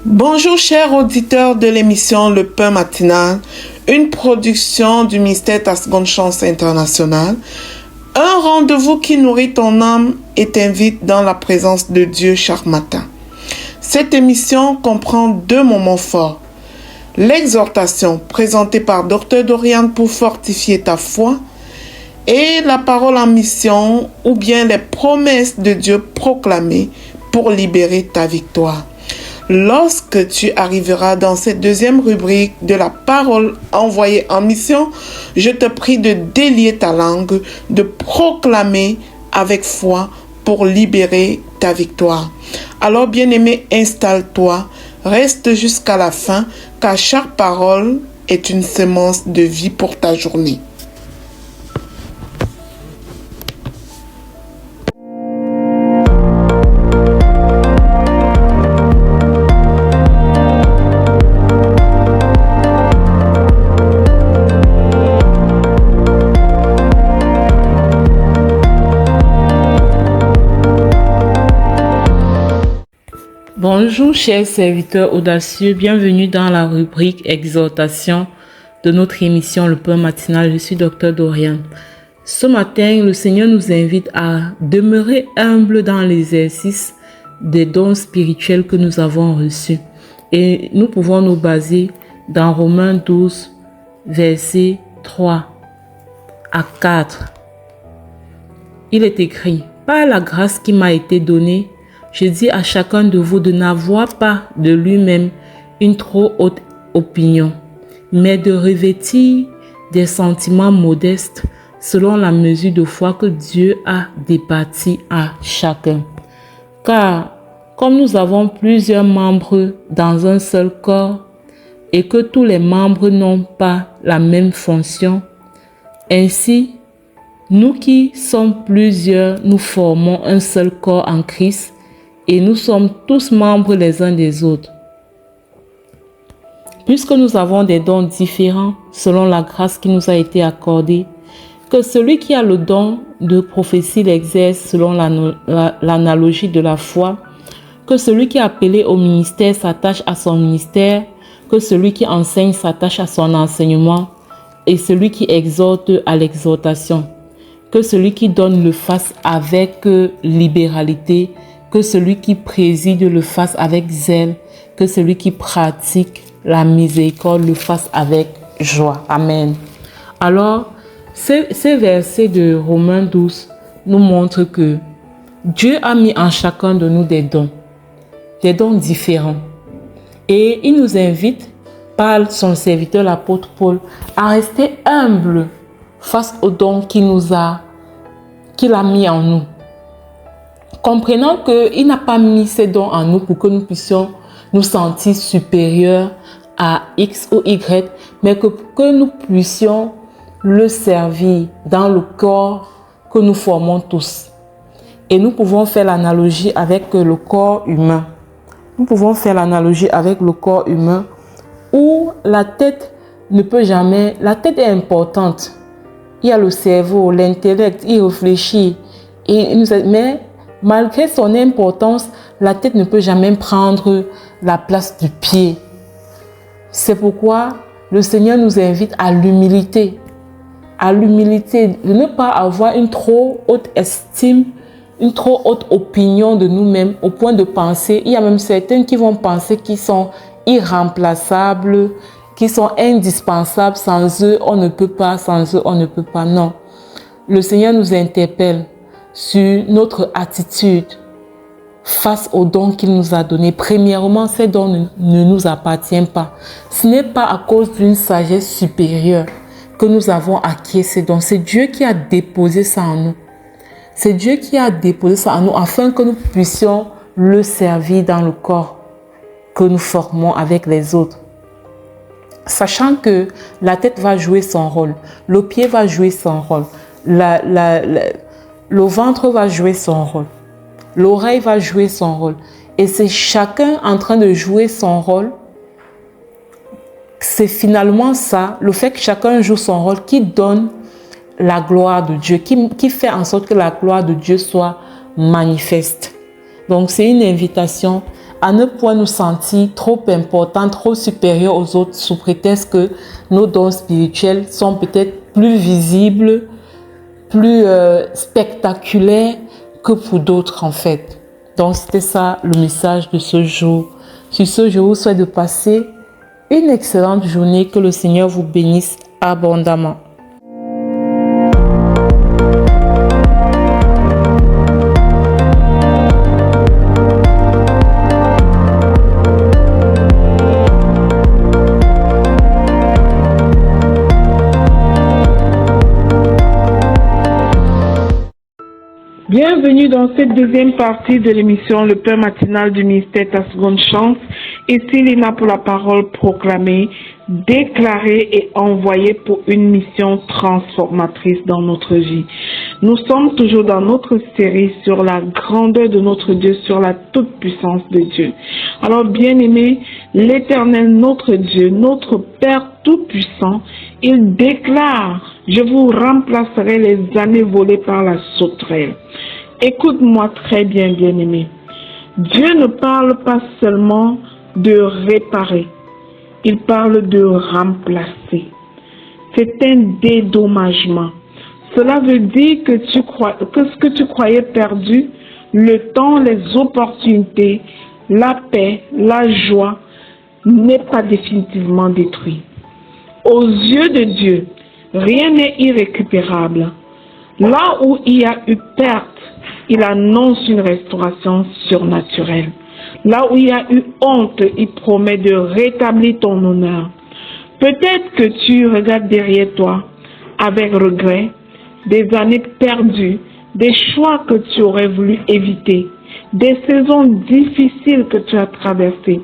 Bonjour chers auditeurs de l'émission Le Pain Matinal, une production du ministère Ta Seconde Chance International, un rendez-vous qui nourrit ton âme et t'invite dans la présence de Dieu chaque matin. Cette émission comprend 2 moments forts. L'exhortation présentée par Dr Dorian pour fortifier ta foi et la parole en mission ou bien les promesses de Dieu proclamées pour libérer ta victoire. Lorsque tu arriveras dans cette 2e rubrique de la parole envoyée en mission, je te prie de délier ta langue, de proclamer avec foi pour libérer ta victoire. Alors, bien-aimé, installe-toi, reste jusqu'à la fin, car chaque parole est une semence de vie pour ta journée. Bonjour chers serviteurs audacieux, bienvenue dans la rubrique exhortation de notre émission Le Pain Matinal. Je suis Dr Dorian. Ce matin, le Seigneur nous invite à demeurer humble dans l'exercice des dons spirituels que nous avons reçus. Et nous pouvons nous baser dans Romains 12, versets 3 à 4. Il est écrit: par la grâce qui m'a été donnée, je dis à chacun de vous de n'avoir pas de lui-même une trop haute opinion, mais de revêtir des sentiments modestes selon la mesure de foi que Dieu a départie à chacun. Car comme nous avons plusieurs membres dans un seul corps et que tous les membres n'ont pas la même fonction, ainsi, nous qui sommes plusieurs, nous formons un seul corps en Christ, et nous sommes tous membres les uns des autres. Puisque nous avons des dons différents selon la grâce qui nous a été accordée, que celui qui a le don de prophétie l'exerce selon l'analogie de la foi, que celui qui est appelé au ministère s'attache à son ministère, que celui qui enseigne s'attache à son enseignement, et celui qui exhorte à l'exhortation, que celui qui donne le fasse avec libéralité, que celui qui préside le fasse avec zèle, que celui qui pratique la miséricorde le fasse avec joie. Amen. Alors, ces versets de Romains 12 nous montrent que Dieu a mis en chacun de nous des dons différents. Et il nous invite, par son serviteur l'apôtre Paul, à rester humble face aux dons qu'il a mis en nous. Comprenant qu'il n'a pas mis ces dons en nous pour que nous puissions nous sentir supérieurs à X ou Y, mais que nous puissions le servir dans le corps que nous formons tous. Et nous pouvons faire l'analogie avec le corps humain. Nous pouvons faire l'analogie avec le corps humain où la tête ne peut jamais... La tête est importante. Il y a le cerveau, l'intellect, il réfléchit. Mais malgré son importance, la tête ne peut jamais prendre la place du pied. C'est pourquoi le Seigneur nous invite à l'humilité. À l'humilité, de ne pas avoir une trop haute estime, une trop haute opinion de nous-mêmes au point de penser. Il y a même certains qui vont penser qu'ils sont irremplaçables, qui sont indispensables. Sans eux, on ne peut pas. Sans eux, on ne peut pas. Non. Le Seigneur nous interpelle sur notre attitude face aux dons qu'il nous a donnés. Premièrement, ces dons ne nous appartiennent pas. Ce n'est pas à cause d'une sagesse supérieure que nous avons acquis ces dons. C'est Dieu qui a déposé ça en nous. C'est Dieu qui a déposé ça en nous afin que nous puissions le servir dans le corps que nous formons avec les autres. Sachant que la tête va jouer son rôle, le pied va jouer son rôle, le ventre va jouer son rôle. L'oreille va jouer son rôle. Et c'est chacun en train de jouer son rôle. C'est finalement ça, le fait que chacun joue son rôle, qui donne la gloire de Dieu, qui fait en sorte que la gloire de Dieu soit manifeste. Donc c'est une invitation à ne point nous sentir trop importants, trop supérieurs aux autres sous prétexte que nos dons spirituels sont peut-être plus visibles, plus spectaculaires que pour d'autres en fait. Donc c'était ça le message de ce jour. Sur ce, je vous souhaite de passer une excellente journée, que le Seigneur vous bénisse abondamment. Bienvenue dans cette deuxième partie de l'émission Le Pain matinal du ministère Ta Seconde Chance. Ici Lina pour la parole proclamée, déclarée et envoyée pour une mission transformatrice dans notre vie. Nous sommes toujours dans notre série sur la grandeur de notre Dieu, sur la toute-puissance de Dieu. Alors bien-aimés, l'Éternel, notre Dieu, notre Père tout-puissant, il déclare: je vous remplacerai les années volées par la sauterelle. Écoute-moi très bien, bien-aimé. Dieu ne parle pas seulement de réparer, il parle de remplacer. C'est un dédommagement. Cela veut dire que ce que tu croyais perdu, le temps, les opportunités, la paix, la joie, n'est pas définitivement détruit. Aux yeux de Dieu, rien n'est irrécupérable. Là où il y a eu perte, il annonce une restauration surnaturelle. Là où il y a eu honte, il promet de rétablir ton honneur. Peut-être que tu regardes derrière toi avec regret des années perdues, des choix que tu aurais voulu éviter, des saisons difficiles que tu as traversées.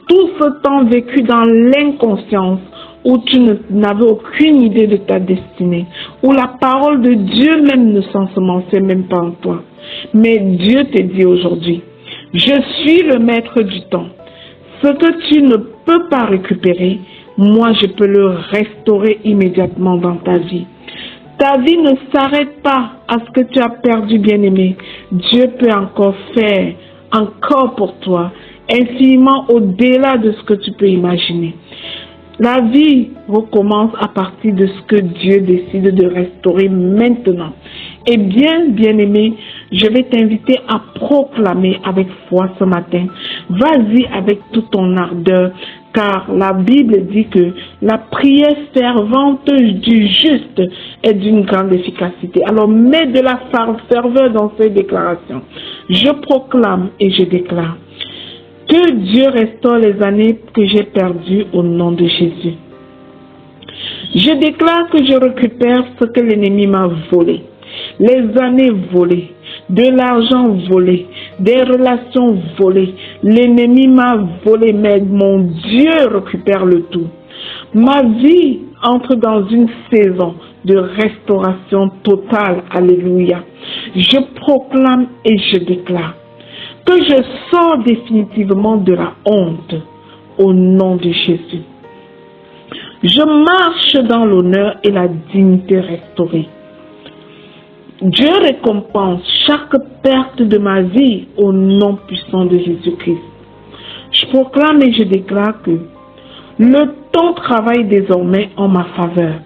Tout ce temps vécu dans l'inconscience, où tu n'avais aucune idée de ta destinée, où la parole de Dieu même ne s'ensemençait même pas en toi. Mais Dieu te dit aujourd'hui: je suis le maître du temps. Ce que tu ne peux pas récupérer, moi je peux le restaurer immédiatement dans ta vie. Ta vie ne s'arrête pas à ce que tu as perdu, bien-aimé. Dieu peut encore faire, encore pour toi, infiniment au-delà de ce que tu peux imaginer. La vie recommence à partir de ce que Dieu décide de restaurer maintenant. Et bien, bien-aimé, je vais t'inviter à proclamer avec foi ce matin. Vas-y avec toute ton ardeur, car la Bible dit que la prière fervente du juste est d'une grande efficacité. Alors mets de la ferveur dans ces déclarations. Je proclame et je déclare que Dieu restaure les années que j'ai perdues au nom de Jésus. Je déclare que je récupère ce que l'ennemi m'a volé. Les années volées, de l'argent volé, des relations volées. L'ennemi m'a volé, mais mon Dieu récupère le tout. Ma vie entre dans une saison de restauration totale. Alléluia. Je proclame et je déclare que je sors définitivement de la honte au nom de Jésus. Je marche dans l'honneur et la dignité restaurée. Dieu récompense chaque perte de ma vie au nom puissant de Jésus-Christ. Je proclame et je déclare que le temps travaille désormais en ma faveur.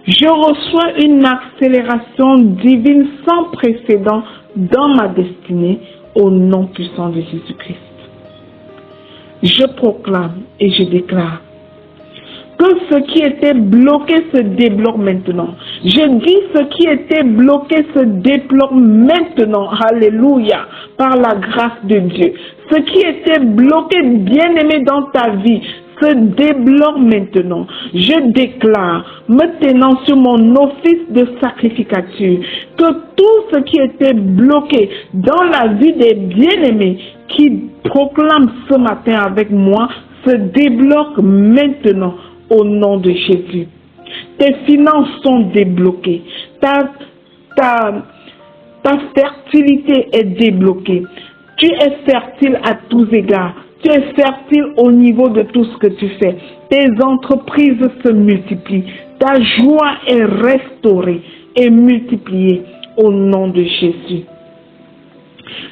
Je reçois une accélération divine sans précédent dans ma destinée au nom puissant de Jésus-Christ. Je proclame et je déclare que ce qui était bloqué se débloque maintenant. Je dis ce qui était bloqué se débloque maintenant. Alléluia. Par la grâce de Dieu. Ce qui était bloqué, bien-aimé dans ta vie, se débloque maintenant. Je déclare, me tenant sur mon office de sacrificature, que tout ce qui était bloqué dans la vie des bien-aimés qui proclament ce matin avec moi se débloque maintenant au nom de Jésus. Tes finances sont débloquées. Ta fertilité est débloquée. Tu es fertile à tous égards. Tu es fertile au niveau de tout ce que tu fais. Tes entreprises se multiplient. Ta joie est restaurée et multipliée au nom de Jésus.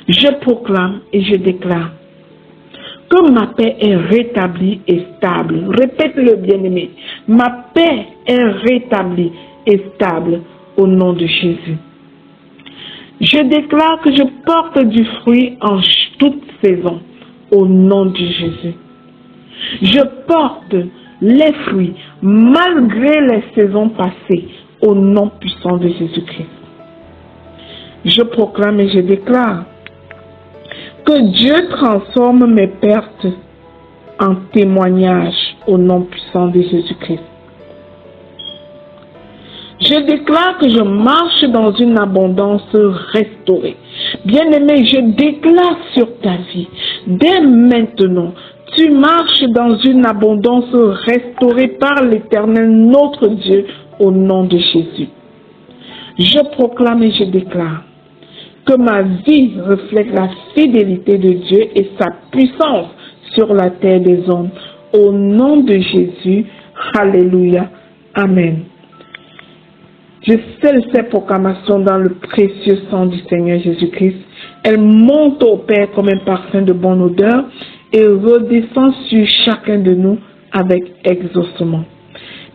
Je proclame et je déclare que ma paix est rétablie et stable. Répète-le, bien-aimé. Ma paix est rétablie et stable au nom de Jésus. Je déclare que je porte du fruit en toute saison au nom de Jésus. Je porte les fruits malgré les saisons passées au nom puissant de Jésus-Christ. Je proclame et je déclare que Dieu transforme mes pertes en témoignages au nom puissant de Jésus-Christ. Je déclare que je marche dans une abondance restaurée. Bien-aimé, je déclare sur ta vie, dès maintenant, tu marches dans une abondance restaurée par l'Éternel, notre Dieu, au nom de Jésus. Je proclame et je déclare que ma vie reflète la fidélité de Dieu et sa puissance sur la terre des hommes. Au nom de Jésus, alléluia, amen. Je scelle ces proclamations dans le précieux sang du Seigneur Jésus-Christ. Elles montent au Père comme un parfum de bonne odeur et redescendent sur chacun de nous avec exaucement.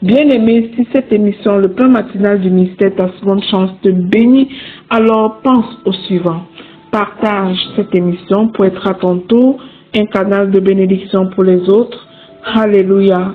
Bien-aimé, si cette émission, le pain matinal du mystère, ta seconde chance, te bénit, alors pense au suivant. Partage cette émission pour être à ton tour un canal de bénédiction pour les autres. Alléluia.